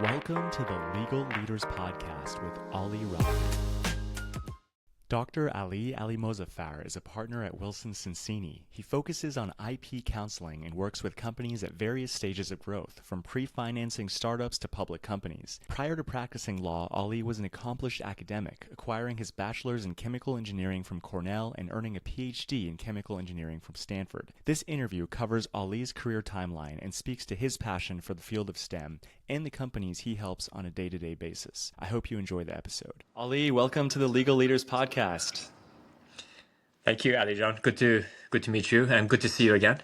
Welcome to the Legal Leaders Podcast with Ali Rao. Dr. Ali Alemozafar is a partner at Wilson Sonsini. He focuses on IP counseling and works with companies at various stages of growth, from pre-financing startups to public companies. Prior to practicing law, Ali was an accomplished academic, acquiring his bachelor's in chemical engineering from Cornell and earning a Ph.D. in chemical engineering from Stanford. This interview covers Ali's career timeline and speaks to his passion for the field of STEM and the companies he helps on a day-to-day basis. I hope you enjoy the episode. Ali, welcome to the Legal Leaders Podcast. Thank you, Ali John. Good to meet you and good to see you again.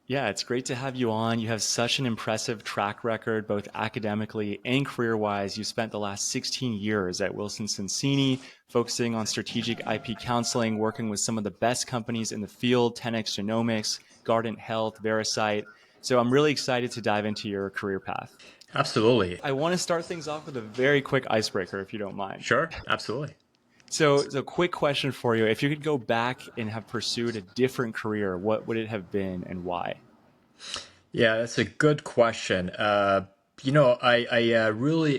Yeah, it's great to have you on. You have such an impressive track record, both academically and career-wise. You spent the last 16 years at Wilson Sonsini, focusing on strategic IP counseling, working with some of the best companies in the field, 10x Genomics, Guardant Health, Veracyte. So I'm really excited to dive into your career path. Absolutely. I want to start things off with a very quick icebreaker, if you don't mind. Sure, absolutely. So a quick question for you. If you could go back and have pursued a different career, what would it have been and why? Yeah, that's a good question. I really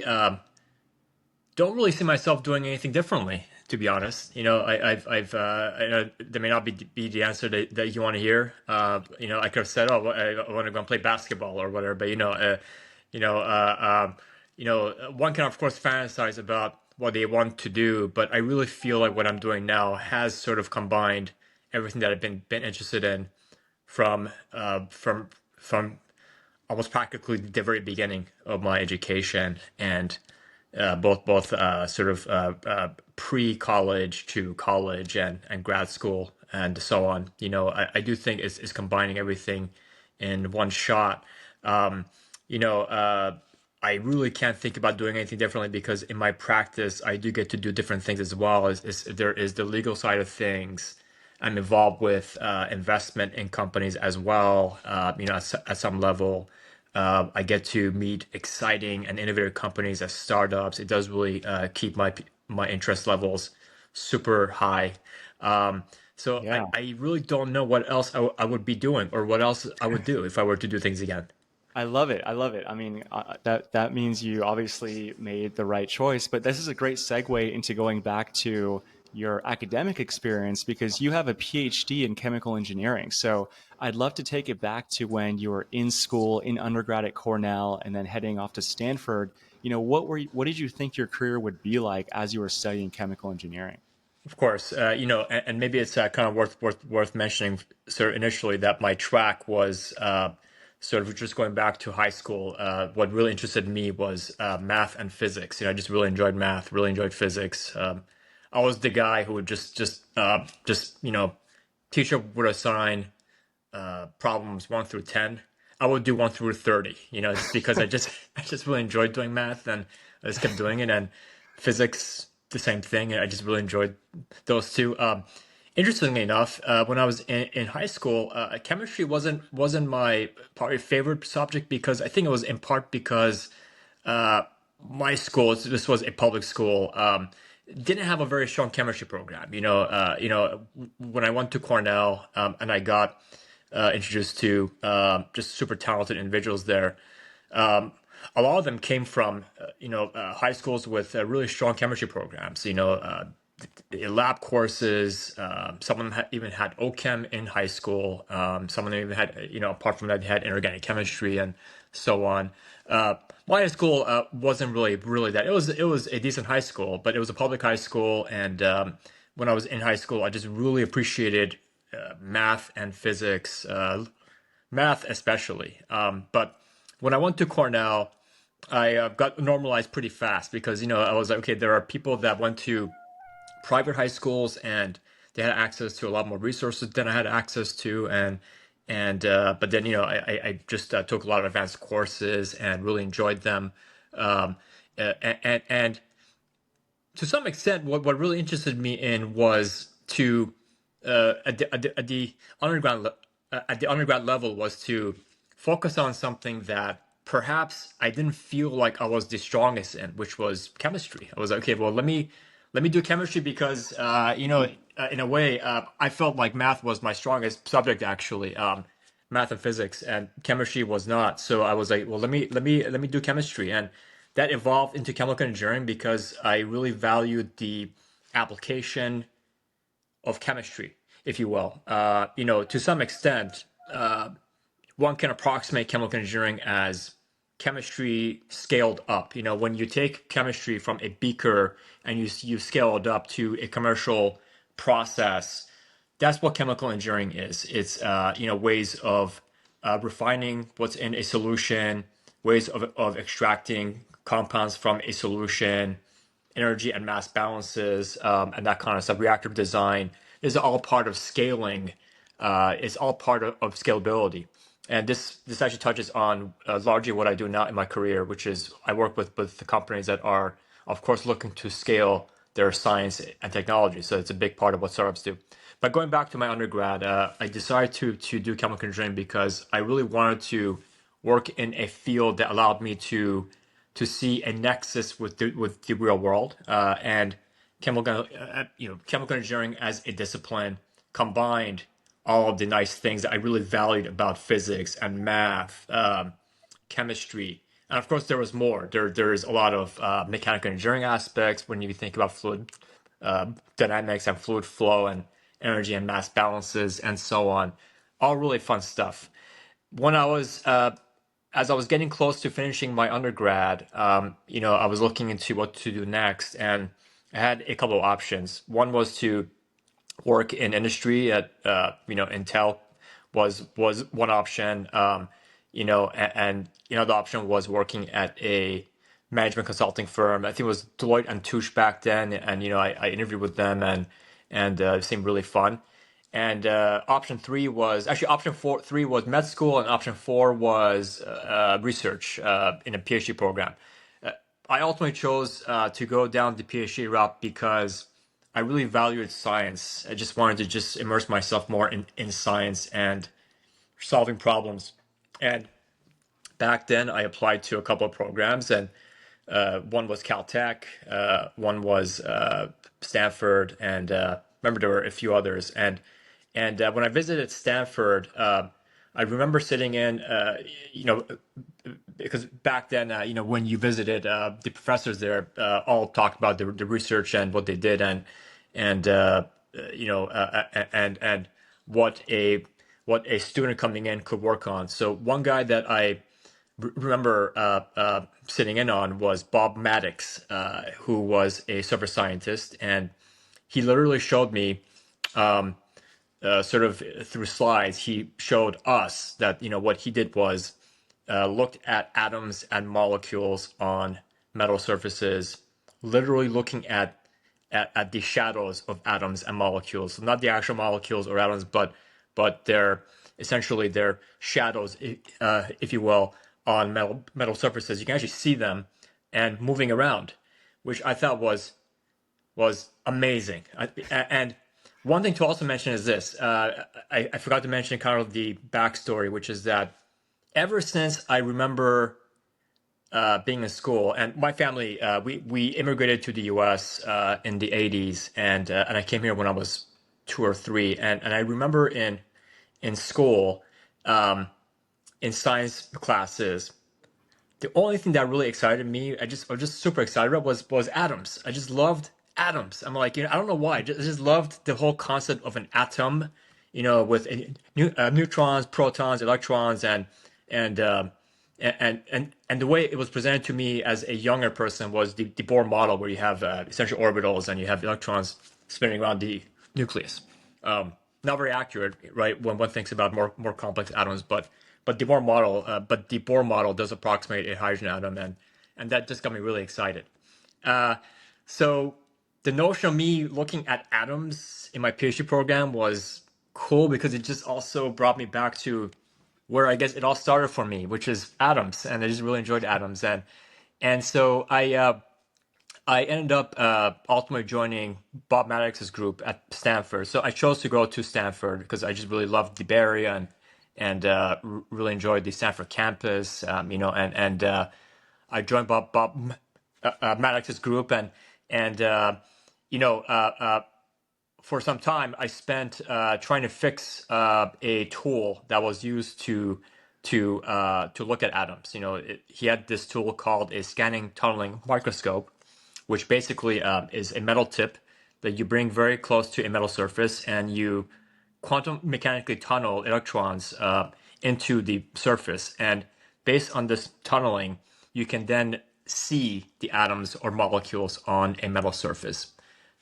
don't really see myself doing anything differently, to be honest. I know there may not be the answer that you want to hear. I could have said, "Oh, I want to go and play basketball or whatever," but one can of course fantasize about what they want to do, but I really feel like what I'm doing now has sort of combined everything that I've been interested in from almost practically the very beginning of my education, and both pre-college to college and grad school and so on. I do think it's combining everything in one shot. I really can't think about doing anything differently because in my practice, I do get to do different things as well. There is the legal side of things. I'm involved with investment in companies as well. At some level, I get to meet exciting and innovative companies as startups. It does really keep my interest levels super high. Yeah. I really don't know what else I would be doing or what else I would do if I were to do things again. I love it. I mean, that means you obviously made the right choice, but this is a great segue into going back to your academic experience because you have a PhD in chemical engineering. So I'd love to take it back to when you were in school, in undergrad at Cornell, and then heading off to Stanford. What did you think your career would be like as you were studying chemical engineering? Of course, and maybe it's kind of worth mentioning, sort of initially, that my track was sort of just going back to high school. What really interested me was math and physics. I just really enjoyed math, really enjoyed physics. I was the guy who would teacher would assign problems 1 through 10. I would do 1 through 30. Just because I just really enjoyed doing math and I just kept doing it, and physics the same thing. And I just really enjoyed those two. Interestingly enough, when I was in high school, chemistry wasn't my probably favorite subject because I think it was in part because my school, this was a public school, didn't have a very strong chemistry program. When I went to Cornell and I got introduced to just super talented individuals there. A lot of them came from high schools with really strong chemistry programs. Lab courses. Some of them even had OChem in high school. Some of them even had, apart from that, they had inorganic chemistry and so on. My high school wasn't really that. It was a decent high school, but it was a public high school. And when I was in high school, I just really appreciated math and physics, math especially. But when I went to Cornell, I got normalized pretty fast because I was like, okay, there are people that went to private high schools and they had access to a lot more resources than I had access to, but then I just took a lot of advanced courses and really enjoyed them, and to some extent what really interested me in was to at the undergrad level was to focus on something that perhaps I didn't feel like I was the strongest in, which was chemistry. I was like, okay, well, let me do chemistry because, in a way, I felt like math was my strongest subject, actually, math and physics, and chemistry was not. So I was like, well, let me do chemistry. And that evolved into chemical engineering because I really valued the application of chemistry, if you will. To some extent, one can approximate chemical engineering as chemistry scaled up. When you take chemistry from a beaker and you scale it up to a commercial process, that's what chemical engineering is. It's ways of refining what's in a solution, ways of extracting compounds from a solution, energy and mass balances, and that kind of stuff. Reactive design is all part of scaling. It's all part of scalability. And this actually touches on largely what I do now in my career, which is I work with the companies that are, of course, looking to scale their science and technology. So it's a big part of what startups do. But going back to my undergrad, I decided to do chemical engineering because I really wanted to work in a field that allowed me to see a nexus with the real world, and chemical engineering as a discipline combined all of the nice things that I really valued about physics and math, chemistry, and of course there was more. There is a lot of mechanical engineering aspects when you think about fluid dynamics and fluid flow and energy and mass balances and so on. All really fun stuff. When I was as I was getting close to finishing my undergrad, I was looking into what to do next, and I had a couple of options. One was to work in industry at, Intel was one option. And the option was working at a management consulting firm. I think it was Deloitte and Touche back then, and I interviewed with them, and it seemed really fun. And option three was med school, and option four was research in a PhD program. I ultimately chose to go down the PhD route because I really valued science. I just wanted to just immerse myself more in science and solving problems. And back then, I applied to a couple of programs, and one was Caltech, one was Stanford, and remember there were a few others. And when I visited Stanford, I remember sitting in, because back then, when you visited, the professors there all talked about the research and what they did, and and what a student coming in could work on. So one guy that I remember sitting in on was Bob Maddox, who was a surface scientist, and he literally showed me. Sort of through slides, he showed us that what he did was looked at atoms and molecules on metal surfaces, literally looking at the shadows of atoms and molecules, so not the actual molecules or atoms, but their essentially their shadows, if you will, on metal surfaces. You can actually see them and moving around, which I thought was amazing. And one thing to also mention is this. I forgot to mention kind of the backstory, which is that ever since I remember being in school, and my family, we immigrated to the U.S. In the 80s, and I came here when I was 2 or 3, and I remember in school, in science classes, the only thing that really excited me, I was just super excited about was atoms. I just loved atoms. I'm like, I don't know why. I just loved the whole concept of an atom, with neutrons, protons, electrons, and the way it was presented to me as a younger person was the Bohr model, where you have essential orbitals and you have electrons spinning around the nucleus. Not very accurate, right? When one thinks about more complex atoms, but the Bohr model does approximate a hydrogen atom, and that just got me really excited. So the notion of me looking at atoms in my PhD program was cool because it just also brought me back to where I guess it all started for me, which is atoms, and I just really enjoyed atoms, and so I ended up ultimately joining Bob Maddox's group at Stanford. So I chose to go to Stanford because I just really loved the Bay Area and really enjoyed the Stanford campus, and I joined Bob Maddox's group, and for some time I spent trying to fix a tool that was used to to look at atoms. He had this tool called a scanning tunneling microscope, which basically is a metal tip that you bring very close to a metal surface, and you quantum mechanically tunnel electrons into the surface. And based on this tunneling, you can then see the atoms or molecules on a metal surface.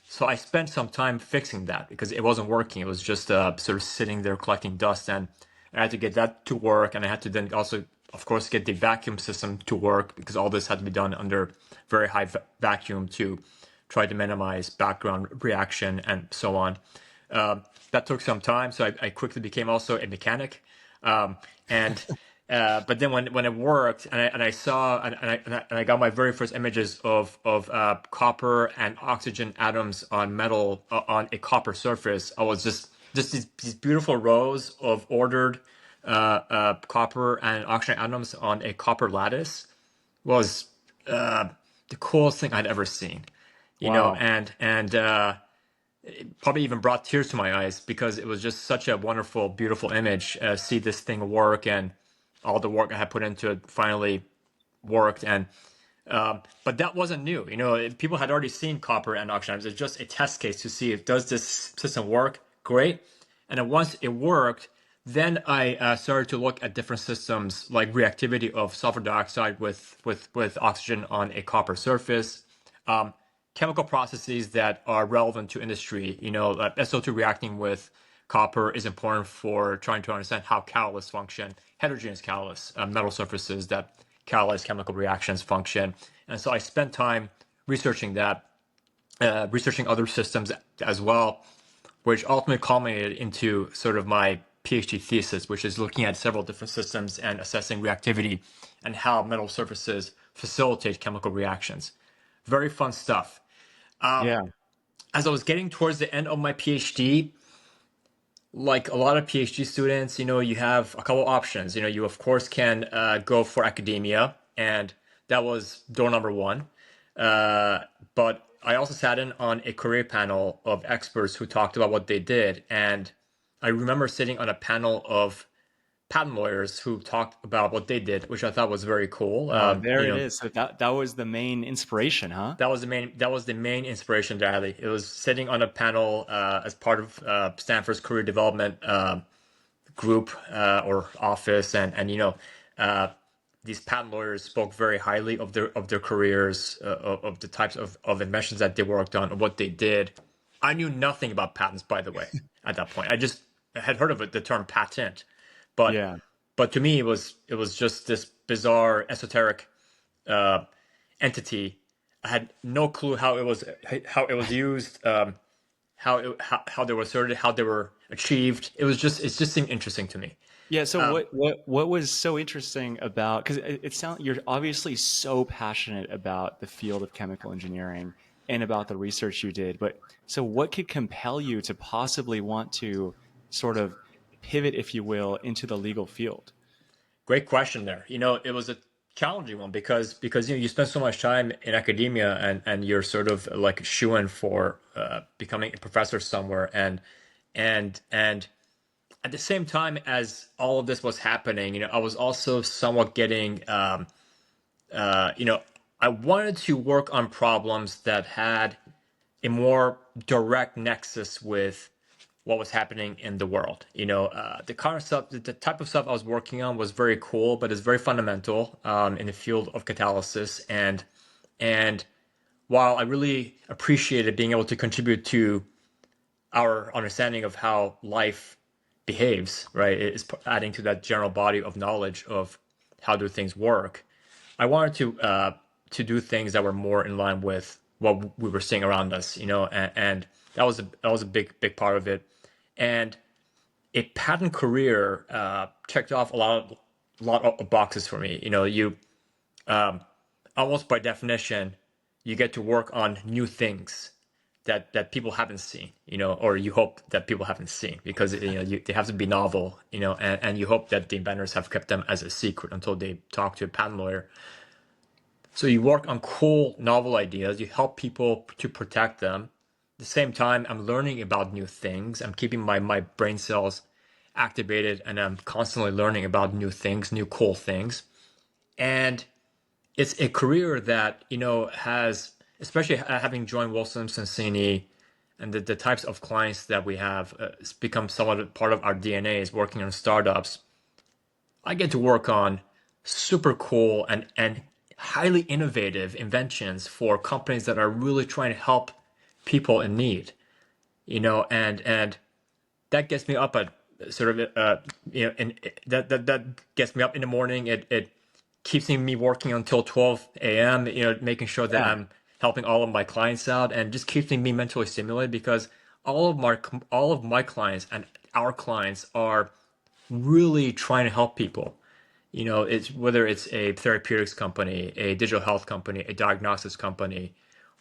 So I spent some time fixing that because it wasn't working. It was just sort of sitting there collecting dust, and I had to get that to work. And I had to then also, of course, get the vacuum system to work because all this had to be done under very high vacuum to try to minimize background reaction and so on. That took some time, so I quickly became also a mechanic. And but then when it worked, and I saw and I got my very first images of copper and oxygen atoms on metal on a copper surface, I was just these beautiful rows of ordered copper and oxygen atoms on a copper lattice was the coolest thing I'd ever seen. Wow. And it probably even brought tears to my eyes because it was just such a wonderful, beautiful image. See this thing work, and all the work I had put into it finally worked. And but that wasn't new. People had already seen copper and oxygen atoms. It's just a test case to see if does this system work. Great. And then once it worked, then I started to look at different systems like reactivity of sulfur dioxide with oxygen on a copper surface. Chemical processes that are relevant to industry. SO2 reacting with copper is important for trying to understand how catalysts function, heterogeneous catalysts, metal surfaces that catalyze chemical reactions function. And so I spent time researching that, researching other systems as well, which ultimately culminated into sort of my Ph.D. thesis, which is looking at several different systems and assessing reactivity and how metal surfaces facilitate chemical reactions. Very fun stuff. Yeah. As I was getting towards the end of my PhD, like a lot of PhD students, you have a couple options. You of course can go for academia, and that was door number one. But I also sat in on a career panel of experts who talked about what they did, and I remember sitting on a panel of patent lawyers who talked about what they did, which I thought was very cool. There it is. So that was the main inspiration, huh? That was the main inspiration that I had. It was sitting on a panel as part of Stanford's career development group or office, and these patent lawyers spoke very highly of their careers, of the types of inventions that they worked on, and what they did. I knew nothing about patents, by the way, at that point. I just had heard of it, the term patent, but Yeah. but to me it was just this bizarre esoteric entity. I had no clue how it was used, how they were asserted, how they were achieved. It just seemed interesting to me. Yeah. So Um, what was so interesting about, because it sounds you're obviously so passionate about the field of chemical engineering and about the research you did, but so what could compel you to possibly want to sort of pivot, if you will, into the legal field? Great question there. It was a challenging one because you spend so much time in academia, and you're sort of like a shoo-in for becoming a professor somewhere, and at the same time as all of this was happening, I was also somewhat getting I wanted to work on problems that had a more direct nexus with what was happening in the world. The kind of stuff, the type of stuff I was working on was very cool, but it's very fundamental in the field of catalysis. And while I really appreciated being able to contribute to our understanding of how life behaves, right, it's adding to that general body of knowledge of how do things work. I wanted to do things that were more in line with what we were seeing around us, and that was a big part of it. And a patent career checked off a lot of boxes for me. You almost by definition you get to work on new things that people haven't seen, or you hope that people haven't seen because they have to be novel, and you hope that the inventors have kept them as a secret until they talk to a patent lawyer. So you work on cool, novel ideas. You help people to protect them. At the same time, I'm learning about new things. I'm keeping my brain cells activated, and I'm constantly learning about new things, new cool things. And it's a career that, has, especially having joined Wilson Sonsini and the types of clients that we have, it's become somewhat part of our DNA is working on startups. I get to work on super cool and highly innovative inventions for companies that are really trying to help people in need, and that gets me up at sort of and that gets me up in the morning. It keeps me working until 12 a.m. Making sure that Yeah. I'm helping all of my clients out, and just keeping me mentally stimulated because all of my clients and our clients are really trying to help people. It's whether it's a therapeutics company, a digital health company, a diagnostics company,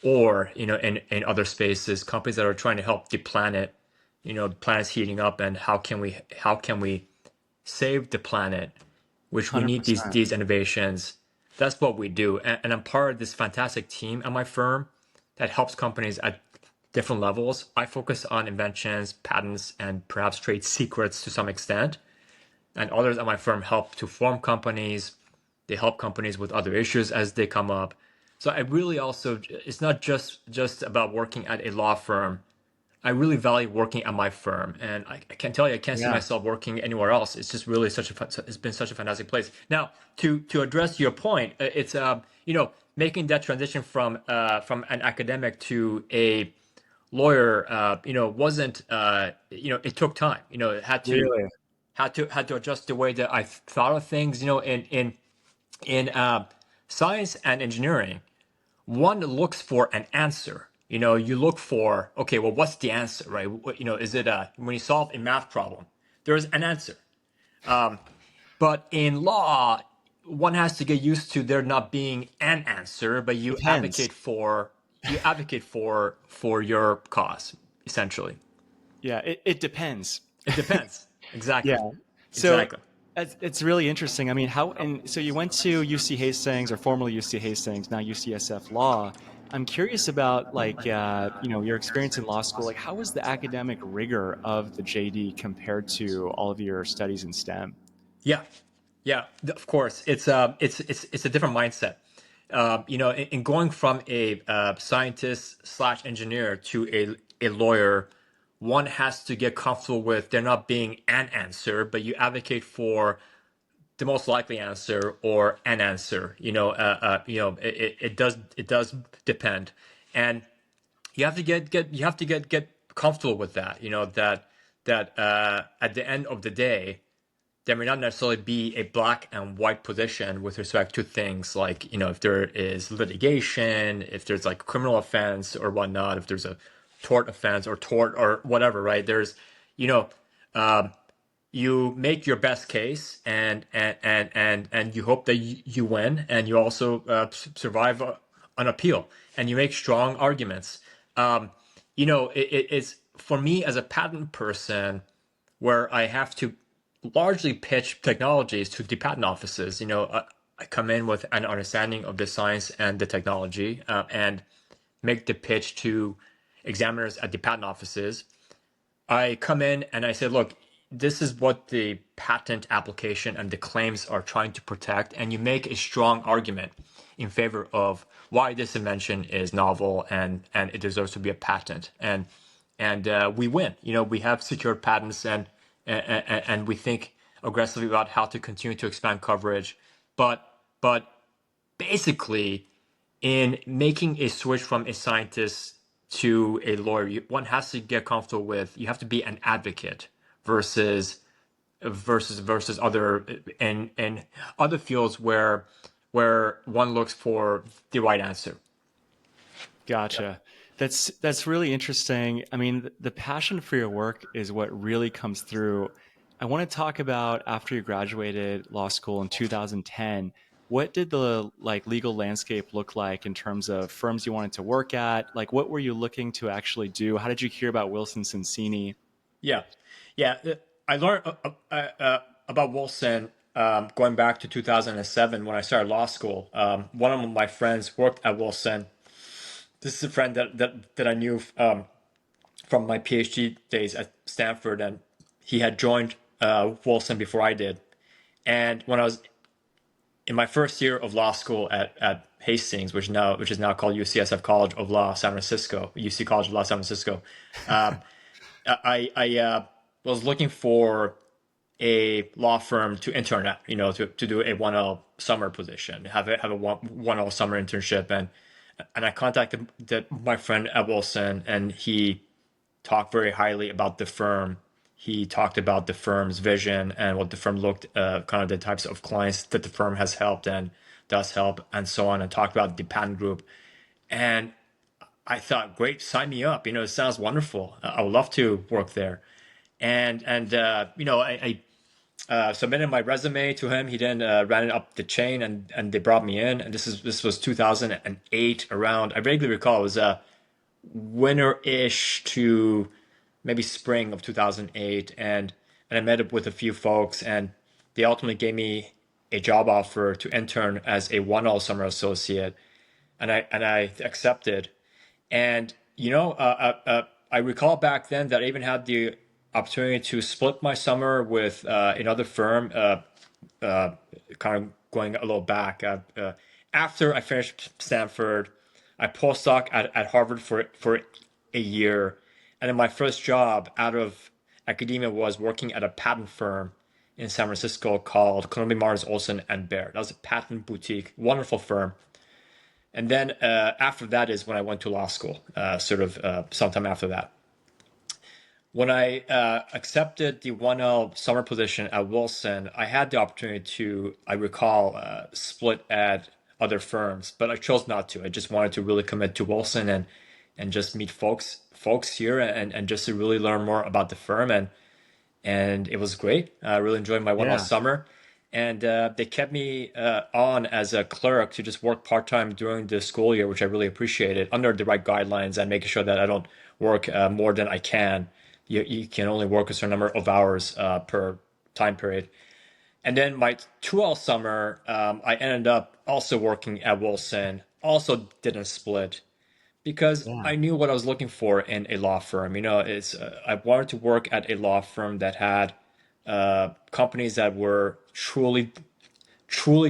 or in other spaces, companies that are trying to help the planet. The planet's heating up, and how can we save the planet, which we need these 100%. these innovations. That's what we do, and I'm part of this fantastic team at my firm that helps companies at different levels. I focus on inventions, patents, and perhaps trade secrets to some extent, and others at my firm help to form companies. They help companies with other issues as they come up. So I really also, it's not just about working at a law firm. I really value working at my firm, and I can tell you, I can't see Yeah. myself working anywhere else. It's just really it's been such a fantastic place. Now, to address your point, it's making that transition from an academic to a lawyer, wasn't it took time. It had to Really? adjust the way that I thought of things. In science and engineering, one looks for an answer. You look for, okay, well, what's the answer, right? Is it when you solve a math problem, there's an answer. But in law, one has to get used to there not being an answer, but you Depends. advocate for for your cause, essentially. Yeah, it depends. It depends. Yeah. Exactly. So Exactly. it's really interesting. I mean, how and so you went to UC Hastings or formerly UC Hastings, now UCSF Law. I'm curious about your experience in law school. Like, how was the academic rigor of the JD compared to all of your studies in STEM? Yeah, yeah, of course. It's a different mindset. In going from a scientist slash engineer to a lawyer, one has to get comfortable with there not being an answer, but you advocate for the most likely answer or an answer. It does depend, and you have to get comfortable with that. That at the end of the day, there may not necessarily be a black and white position with respect to things like, if there is litigation, if there's like criminal offense or whatnot, if there's a tort offense or tort or whatever, right? There's, you know, um, you make your best case, and you hope that you win, and you also survive an appeal, and you make strong arguments. Um, it's for me as a patent person where I have to largely pitch technologies to the patent offices. I come in with an understanding of the science and the technology, and make the pitch to examiners at the patent offices. I come in and I say, look, this is what the patent application and the claims are trying to protect, and you make a strong argument in favor of why this invention is novel and it deserves to be a patent, and we win. We have secured patents, and we think aggressively about how to continue to expand coverage, but basically, in making a switch from a scientist to a lawyer, one has to get comfortable with, you have to be an advocate versus other in other fields where one looks for the right answer. Yeah. Gotcha. That's really interesting. I mean, the passion for your work is what really comes through. I want to talk about after you graduated law school in 2010. What did the legal landscape look like in terms of firms you wanted to work at? Like, what were you looking to actually do? How did you hear about Wilson Sonsini? Yeah, yeah. I learned about Wilson going back to 2007 when I started law school. One of my friends worked at Wilson. This is a friend that I knew from my Ph.D. days at Stanford, and he had joined Wilson before I did. And when I was in my first year of law school at Hastings, which is now called UCSF College of Law San Francisco, UC College of Law San Francisco, uh, I was looking for a law firm to intern at, to do a 1L summer position, have a 1L summer internship, and I contacted my friend at Wilson, and he talked very highly about the firm. He talked about the firm's vision and what the firm looked, kind of the types of clients that the firm has helped and does help, and so on, and talked about the patent group. And I thought, great, sign me up. It sounds wonderful. I would love to work there. I submitted my resume to him. He then ran it up the chain, and they brought me in. And this was 2008 around. I vaguely recall it was winter-ish to maybe spring of 2008, and I met up with a few folks, and they ultimately gave me a job offer to intern as a 1L summer associate, and I accepted. And I recall back then that I even had the opportunity to split my summer with another firm, kind of going a little back. After I finished Stanford, I postdoc at Harvard for a year, and then my first job out of academia was working at a patent firm in San Francisco called Columbia Mars Olson and Baird. That was a patent boutique, wonderful firm. And then after that is when I went to law school, sometime after that. When I accepted the 1L summer position at Wilson, I had the opportunity to, I recall, split at other firms, but I chose not to. I just wanted to really commit to Wilson and just meet folks here and just to really learn more about the firm. And it was great. I really enjoyed my 1L Yeah. summer. And they kept me on as a clerk to just work part-time during the school year, which I really appreciated, under the right guidelines and making sure that I don't work more than I can. You can only work a certain number of hours per time period. And then my 2L summer, I ended up also working at Wilson, also didn't split because Yeah. I knew what I was looking for in a law firm. I wanted to work at a law firm that had companies that were truly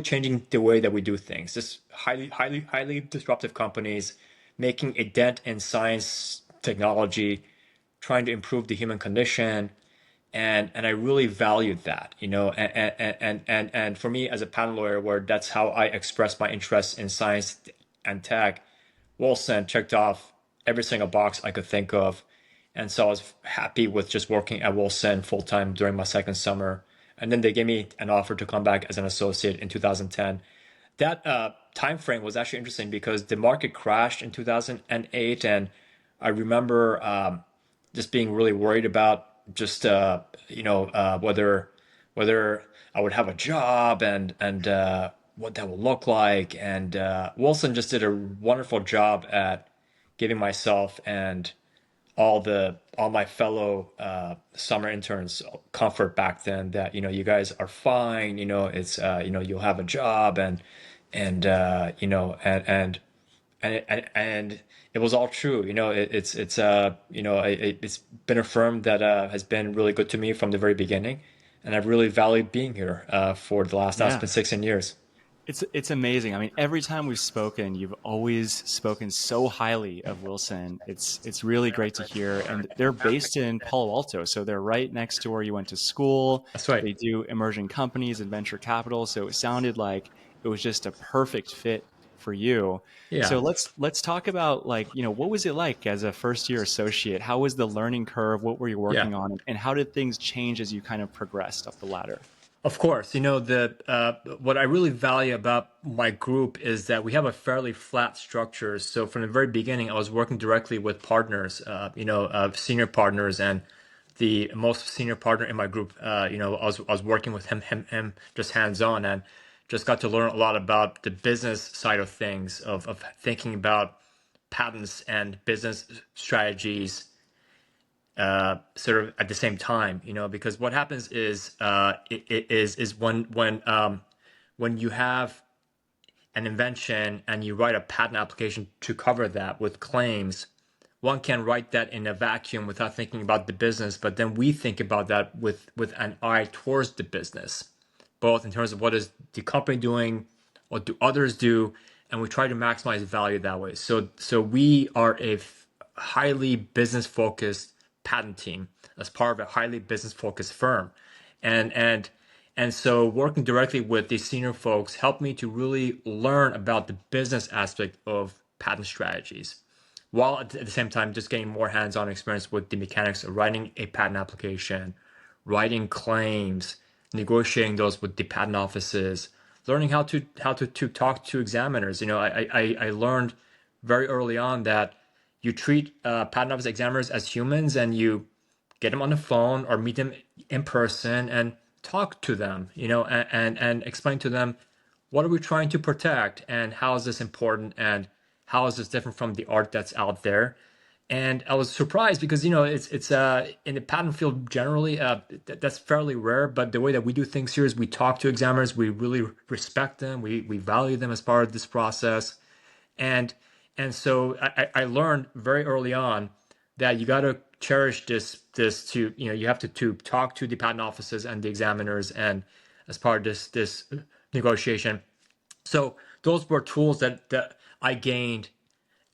changing the way that we do things. Just highly disruptive companies making a dent in science, technology, trying to improve the human condition, and I really valued that. And for me as a patent lawyer, where that's how I express my interest in science and tech, Wilson checked off every single box I could think of. And so I was happy with just working at Wilson full time during my second summer. And then they gave me an offer to come back as an associate in 2010. That time frame was actually interesting because the market crashed in 2008. And I remember just being really worried about just, whether I would have a job and what that would look like. And Wilson just did a wonderful job at giving myself and all my fellow summer interns comfort back then that you guys are fine. It's you'll have a job and and it was all true. It's been a firm that has been really good to me from the very beginning, and I've really valued being here for the last now it's Yeah. been 16 years. It's amazing. I mean, every time we've spoken, you've always spoken so highly of Wilson. It's really great to hear. And they're based in Palo Alto, so they're right next to where you went to school. That's right. They do emerging companies and venture capital, so it sounded like it was just a perfect fit for you. Yeah. So let's talk about, like, what was it like as a first year associate? How was the learning curve? What were you Yeah. working on? And how did things change as you kind of progressed up the ladder? Of course, the what I really value about my group is that we have a fairly flat structure. So from the very beginning, I was working directly with partners, senior partners, and the most senior partner in my group. I was working with him, just hands on, and just got to learn a lot about the business side of things, of thinking about patents and business strategies sort of at the same time, because what happens is is when you have an invention and you write a patent application to cover that with claims, one can write that in a vacuum without thinking about the business, but then we think about that with an eye towards the business, both in terms of what is the company doing, what do others do, and we try to maximize value that way. So we are a highly business focused patent team as part of a highly business focused firm, and and and so working directly with these senior folks helped me to really learn about the business aspect of patent strategies, while at the same time just getting more hands-on experience with the mechanics of writing a patent application, writing claims, negotiating those with the patent offices, learning how to talk to examiners. I learned very early on that you treat patent office examiners as humans, and you get them on the phone or meet them in person and talk to them, and explain to them what are we trying to protect and how is this important and how is this different from the art that's out there. And I was surprised because it's in the patent field generally, that's fairly rare. But the way that we do things here is we talk to examiners, we really respect them, we value them as part of this process, and so I learned very early on that you got to cherish this to you have to talk to the patent offices and the examiners and as part of this negotiation. So those were tools that I gained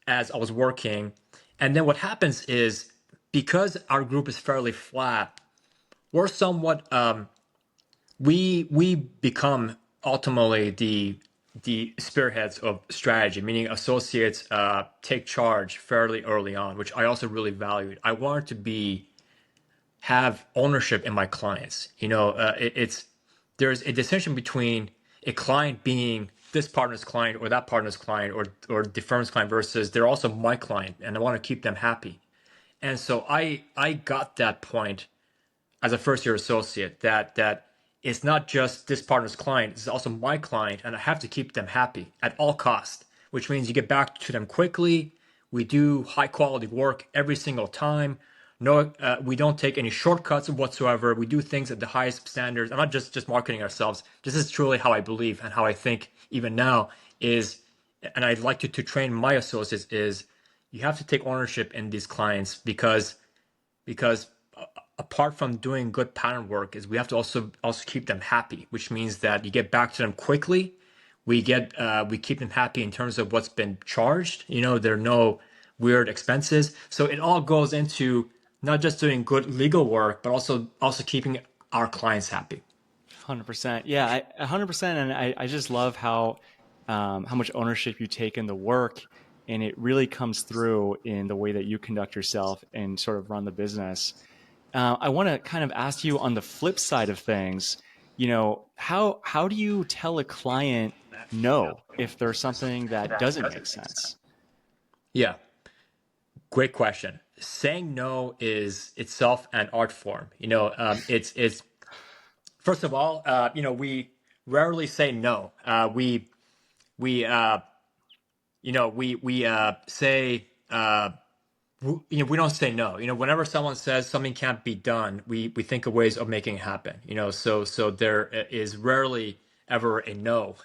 as I was working. And then what happens is, because our group is fairly flat, we're somewhat we become ultimately the spearheads of strategy, meaning associates take charge fairly early on, which I also really valued. I wanted to have ownership in my clients. There's a distinction between a client being this partner's client or that partner's client or the firm's client versus they're also my client and I want to keep them happy. And so I got that point as a first year associate that it's not just this partner's client, it's also my client, and I have to keep them happy at all costs, which means you get back to them quickly. We do high quality work every single time. No, we don't take any shortcuts whatsoever. We do things at the highest standards. I'm not just marketing ourselves. This is truly how I believe and how I think even now is, and I'd like to train my associates is you have to take ownership in these clients because apart from doing good pattern work is we have to also keep them happy, which means that you get back to them quickly. We keep them happy in terms of what's been charged. There are no weird expenses. So it all goes into not just doing good legal work, but also keeping our clients happy. 100%. Yeah, 100%. And I just love how much ownership you take in the work, and it really comes through in the way that you conduct yourself and sort of run the business. I want to kind of ask you on the flip side of things, how do you tell a client no if there's something that doesn't make sense? Yeah, great question. Saying no is itself an art form. It's first of all, we rarely say no. We say we don't say no. Whenever someone says something can't be done, we think of ways of making it happen. So there is rarely ever a no.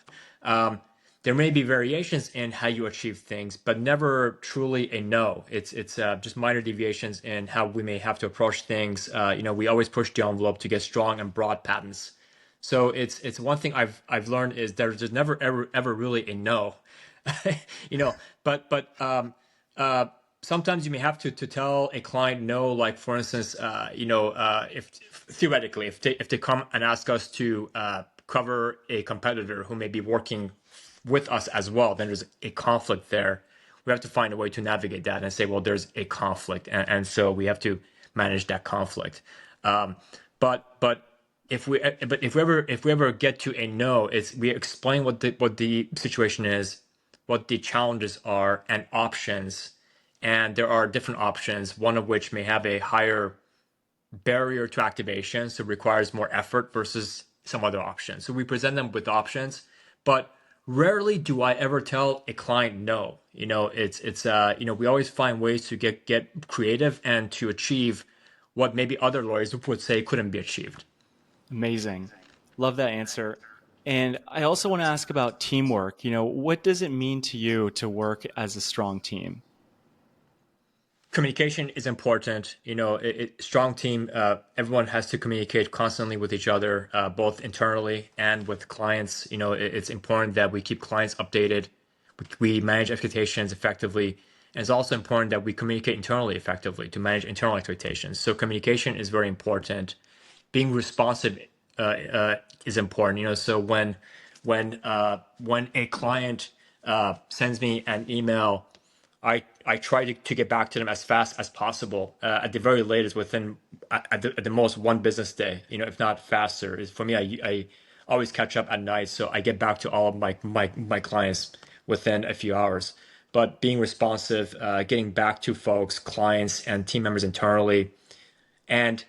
There may be variations in how you achieve things, but never truly a no. It's just minor deviations in how we may have to approach things. We always push the envelope to get strong and broad patents. So it's one thing I've learned is there's just never ever really a no. But sometimes you may have to tell a client no, like for instance, if theoretically, if they come and ask us to cover a competitor who may be working with us as well, then there's a conflict there. We have to find a way to navigate that and say, well, there's a conflict, and so we have to manage that conflict. But if we ever get to a no, we explain what the situation is, what the challenges are, and options. And there are different options, one of which may have a higher barrier to activation, so requires more effort versus some other options. So we present them with options, but rarely do I ever tell a client no. We always find ways to get creative and to achieve what maybe other lawyers would say couldn't be achieved. Amazing. Love that answer. And I also want to ask about teamwork. What does it mean to you to work as a strong team? Communication is important. Strong team. Everyone has to communicate constantly with each other, both internally and with clients. It's important that we keep clients updated. We manage expectations effectively, and it's also important that we communicate internally effectively to manage internal expectations. So communication is very important. Being responsive is important. So when a client sends me an email, I try to get back to them as fast as possible. At the very latest, within at the most 1 business day, if not faster. For me, I always catch up at night, so I get back to all of my clients within a few hours. But being responsive, getting back to folks, clients, and team members internally, and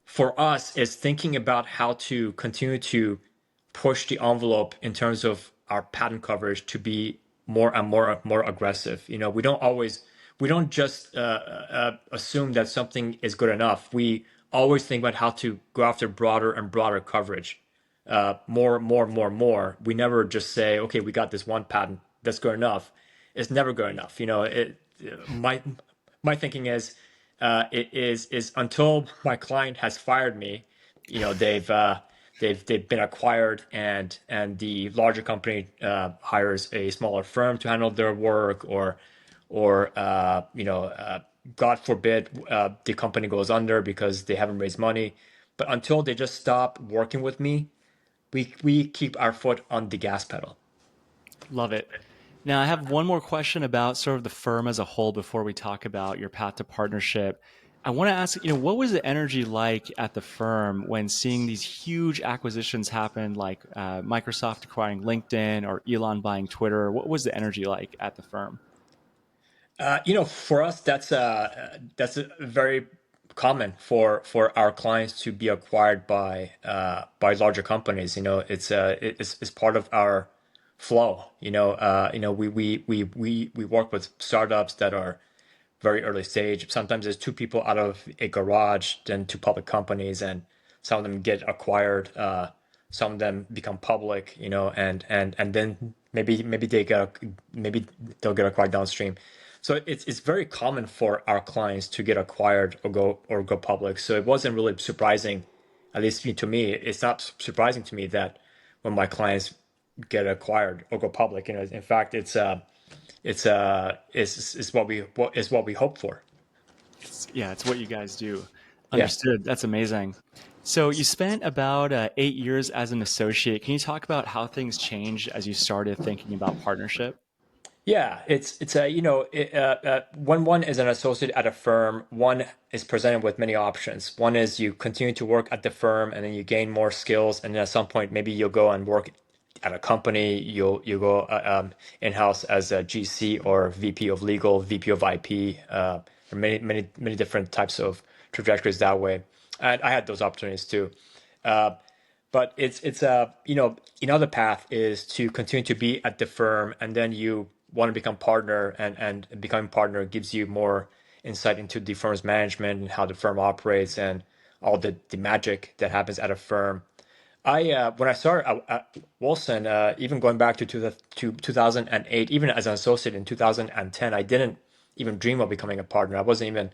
for us is thinking about how to continue to push the envelope in terms of our patent coverage to be more and more aggressive. We don't just assume that something is good enough. We always think about how to go after broader and broader coverage, more. We never just say, okay, we got this one patent that's good enough. It's never good enough. My thinking is, it is until my client has fired me, they've been acquired, and the larger company hires a smaller firm to handle their work, or God forbid the company goes under because they haven't raised money. But until they just stop working with me, we keep our foot on the gas pedal. Love it. Now, I have one more question about sort of the firm as a whole before we talk about your path to partnership. I want to ask, what was the energy like at the firm when seeing these huge acquisitions happen, like Microsoft acquiring LinkedIn or Elon buying Twitter? What was the energy like at the firm? For us, that's a very common for our clients to be acquired by larger companies. It's part of our flow. We work with startups that are very early stage. Sometimes there's 2 people out of a garage, then 2 public companies, and some of them get acquired. Some of them become public, and then maybe they'll get acquired downstream. So it's very common for our clients to get acquired or go public. So it wasn't really surprising, at least to me. It's not surprising to me that when my clients get acquired or go public, in fact, it's what we hope for. Yeah, it's what you guys do. Yeah. Understood. That's amazing. So you spent about 8 years as an associate. Can you talk about how things changed as you started thinking about partnership? Yeah, it's a when one is an associate at a firm, one is presented with many options. One is you continue to work at the firm and then you gain more skills, and then at some point maybe you'll go and work at a company. You go in-house as a GC or VP of legal, VP of IP, many different types of trajectories that way. And I had those opportunities too. Uh, but another path is to continue to be at the firm, and then you want to become partner, and becoming partner gives you more insight into the firm's management and how the firm operates and all the magic that happens at a firm. I When I started at Wilson, even going back to 2008, even as an associate in 2010, I didn't even dream of becoming a partner. I wasn't even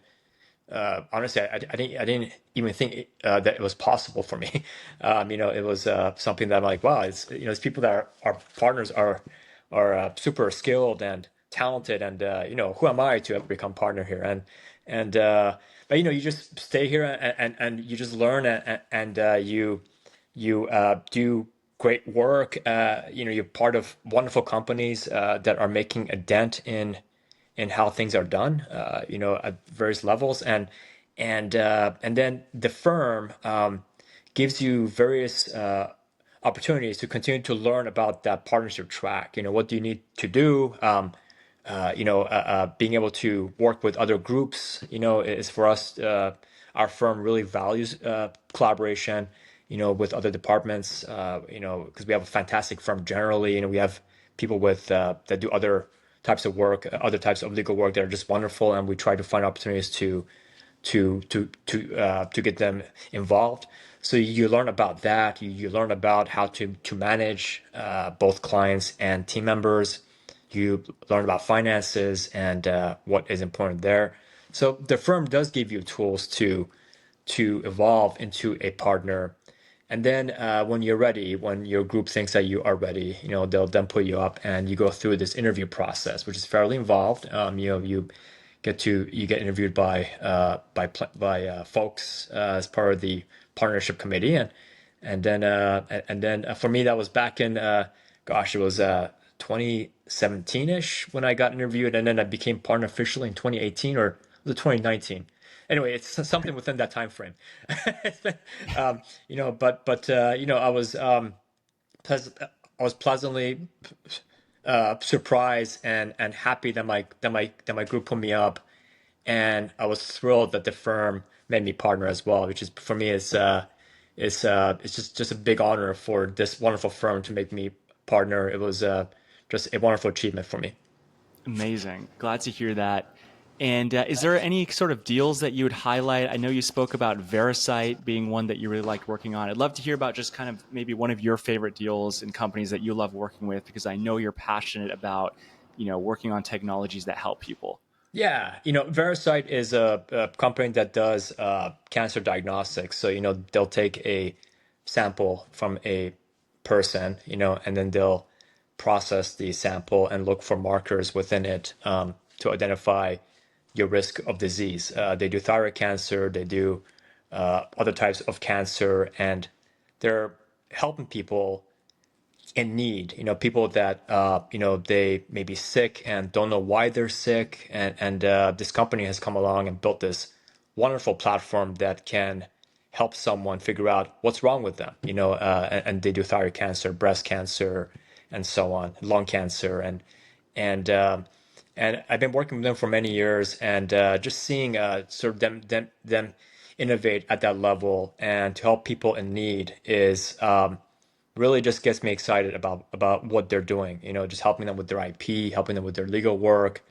honestly, I didn't even think that it was possible for me. It was something that I'm like, wow, it's people that are partners are super skilled and talented, and who am I to ever become partner here? And but you just stay here, and you just learn, and you do great work. You're part of wonderful companies that are making a dent in how things are done, at various levels, and then the firm gives you various opportunities to continue to learn about that partnership track. What do you need to do? Being able to work with other groups, is for us. Our firm really values collaboration, with other departments, because we have a fantastic firm generally. We have people that do other types of work, other types of legal work that are just wonderful, and we try to find opportunities to get them involved. So you learn about that. You learn about how to manage both clients and team members. You learn about finances and what is important there. So the firm does give you tools to evolve into a partner. And then when you're ready, when your group thinks that you are ready, they'll then put you up and you go through this interview process, which is fairly involved. You get interviewed by folks as part of the partnership committee, and then for me that was back in it was 2017-ish when I got interviewed, and then I became partner officially in 2018 or was it 2019? Anyway, it's something within that time frame. It's been, I was pleasantly surprised and happy that my group put me up, and I was thrilled that the firm made me partner as well, which is for me it's just a big honor for this wonderful firm to make me partner. It was just a wonderful achievement for me. Amazing. Glad to hear that. And is there any sort of deals that you would highlight? I know you spoke about Verisight being one that you really liked working on. I'd love to hear about just kind of maybe one of your favorite deals and companies that you love working with, because I know you're passionate about, working on technologies that help people. Yeah, Verisight is a company that does cancer diagnostics. So, they'll take a sample from a person, and then they'll process the sample and look for markers within it to identify your risk of disease. They do thyroid cancer, they do other types of cancer, and they're helping people in need. People that they may be sick and don't know why they're sick, and this company has come along and built this wonderful platform that can help someone figure out what's wrong with them. And they do thyroid cancer, breast cancer, and so on, lung cancer, and and I've been working with them for many years, and just seeing sort of them innovate at that level and to help people in need is really just gets me excited about what they're doing. Just helping them with their IP, helping them with their legal work,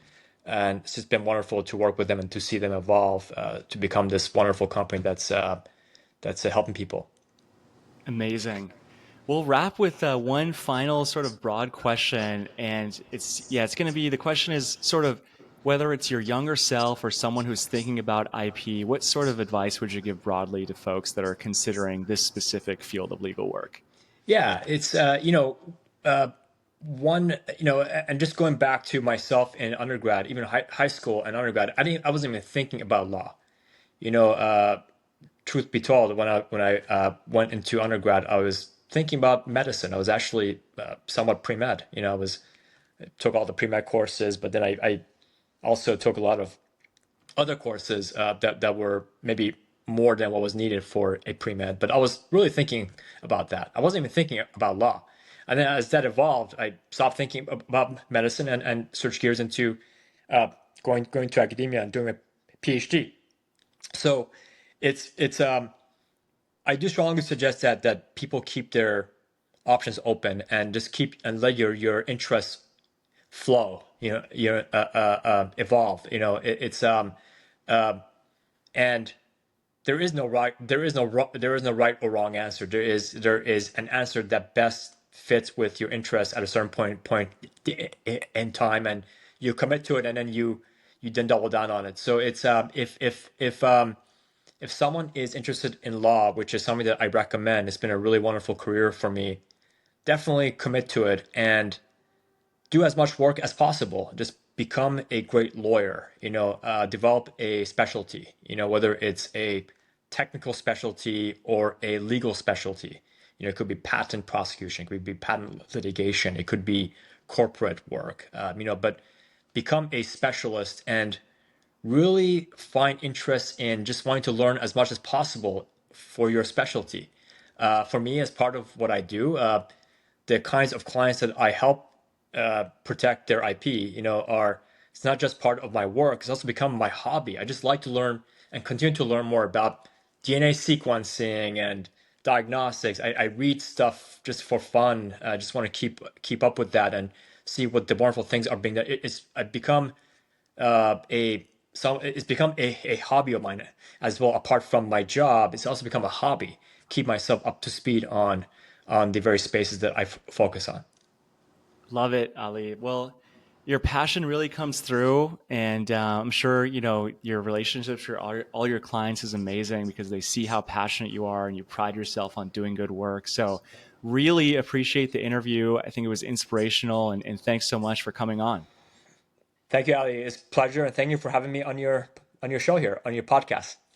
and it's just been wonderful to work with them and to see them evolve to become this wonderful company that's helping people. Amazing. We'll wrap with one final sort of broad question, and it's going to be, the question is sort of whether it's your younger self or someone who's thinking about IP. What sort of advice would you give broadly to folks that are considering this specific field of legal work? Yeah, it's one, and just going back to myself in undergrad, even high school and undergrad, I wasn't even thinking about law. You know, uh, Truth be told, when I went into undergrad, I was thinking about medicine. I was actually somewhat pre-med. I took all the pre-med courses, but then I also took a lot of other courses that were maybe more than what was needed for a pre-med. But I was really thinking about that. I wasn't even thinking about law. And then as that evolved, I stopped thinking about medicine and switched gears into uh, going to academia and doing a PhD. So it's I do strongly suggest that people keep their options open and just keep and let your interests flow. Evolve. Uh, and there is no right or wrong answer. There is an answer that best fits with your interests at a certain point in time, and you commit to it, and then you then double down on it. So it's if someone is interested in law, which is something that I recommend, it's been a really wonderful career for me. Definitely commit to it and do as much work as possible. Just become a great lawyer. Develop a specialty. Whether it's a technical specialty or a legal specialty. It could be patent prosecution, it could be patent litigation, it could be corporate work. But become a specialist and really find interest in just wanting to learn as much as possible for your specialty. For me, as part of what I do, the kinds of clients that I help protect their IP, are it's not just part of my work; it's also become my hobby. I just like to learn and continue to learn more about DNA sequencing and diagnostics. I read stuff just for fun. I just want to keep up with that and see what the wonderful things are being done. I've become a so it's become a hobby of mine as well. Apart from my job, it's also become a hobby. Keep myself up to speed on the very spaces that I focus on. Love it, Ali. Well, Your passion really comes through, and I'm sure your relationships with all your clients is amazing because they see how passionate you are and you pride yourself on doing good work. So really appreciate the interview. I think it was inspirational, and thanks so much for coming on. Thank you, Ali. It's a pleasure, and thank you for having me on your show here, on your podcast.